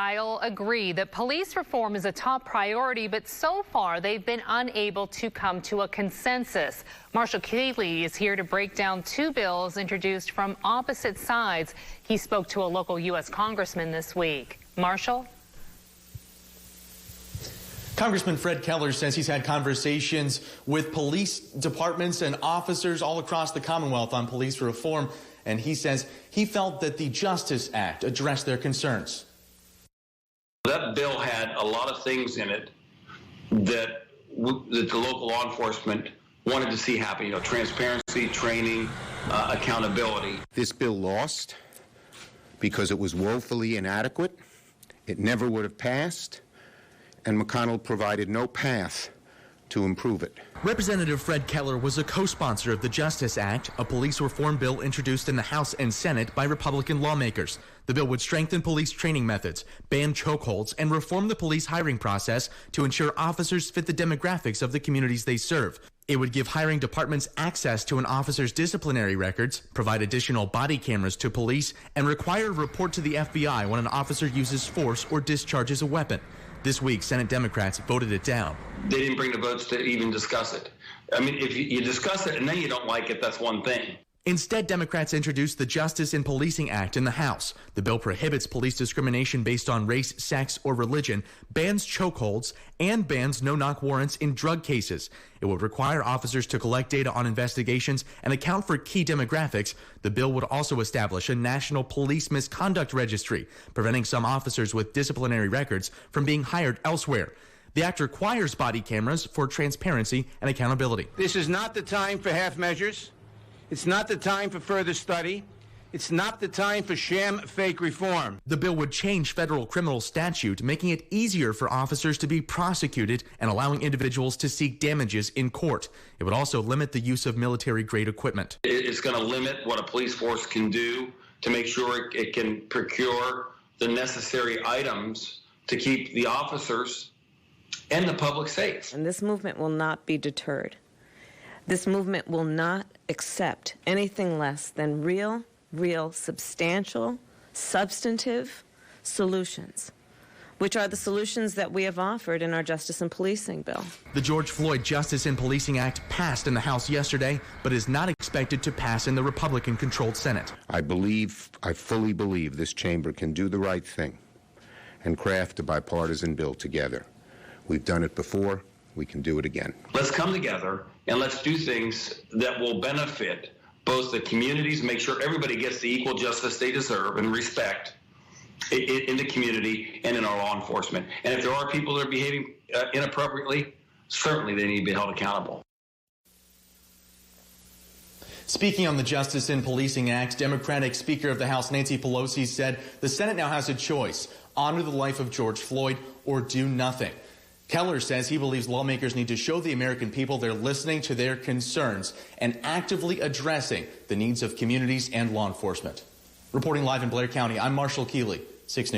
aisle agree that police reform is a top priority, but so far they've been unable to come to a consensus. Marshall Keeley is here to break down two bills introduced from opposite sides. He spoke to a local U.S. congressman this week. Marshall? Congressman Fred Keller says he's had conversations with police departments and officers all across the Commonwealth on police reform, and he says he felt that the Justice Act addressed their concerns. That bill had a lot of things in it that the local law enforcement wanted to see happen, transparency, training, accountability. This bill lost because it was woefully inadequate. It never would have passed, and McConnell provided no path to improve it. Representative Fred Keller was a co-sponsor of the Justice Act, a police reform bill introduced in the House and Senate by Republican lawmakers. The bill would strengthen police training methods, ban chokeholds, and reform the police hiring process to ensure officers fit the demographics of the communities they serve. It would give hiring departments access to an officer's disciplinary records, provide additional body cameras to police, and require a report to the FBI when an officer uses force or discharges a weapon. This week, Senate Democrats voted it down. They didn't bring the votes to even discuss it. I mean, if you discuss it and then you don't like it, that's one thing. Instead, Democrats introduced the Justice in Policing Act in the House. The bill prohibits police discrimination based on race, sex, or religion, bans chokeholds, and bans no-knock warrants in drug cases. It would require officers to collect data on investigations and account for key demographics. The bill would also establish a national police misconduct registry, preventing some officers with disciplinary records from being hired elsewhere. The act requires body cameras for transparency and accountability. This is not the time for half measures. It's not the time for further study. It's not the time for sham fake reform. The bill would change federal criminal statute, making it easier for officers to be prosecuted and allowing individuals to seek damages in court. It would also limit the use of military-grade equipment. It's going to limit what a police force can do to make sure it can procure the necessary items to keep the officers and the public safe. And this movement will not be deterred. This movement will not accept anything less than real, substantial, substantive solutions, which are the solutions that we have offered in our Justice and Policing bill. The George Floyd Justice and Policing Act passed in the House yesterday, but is not expected to pass in the Republican-controlled Senate. I fully believe this chamber can do the right thing and craft a bipartisan bill together. We've done it before. We can do it again. Let's come together and let's do things that will benefit both the communities, make sure everybody gets the equal justice they deserve and respect in the community and in our law enforcement. And if there are people that are behaving inappropriately, certainly they need to be held accountable. Speaking on the Justice in Policing Act, Democratic Speaker of the House Nancy Pelosi said the Senate now has a choice: honor the life of George Floyd or do nothing. Keller says he believes lawmakers need to show the American people they're listening to their concerns and actively addressing the needs of communities and law enforcement. Reporting live in Blair County, I'm Marshall Keeley, 6 News.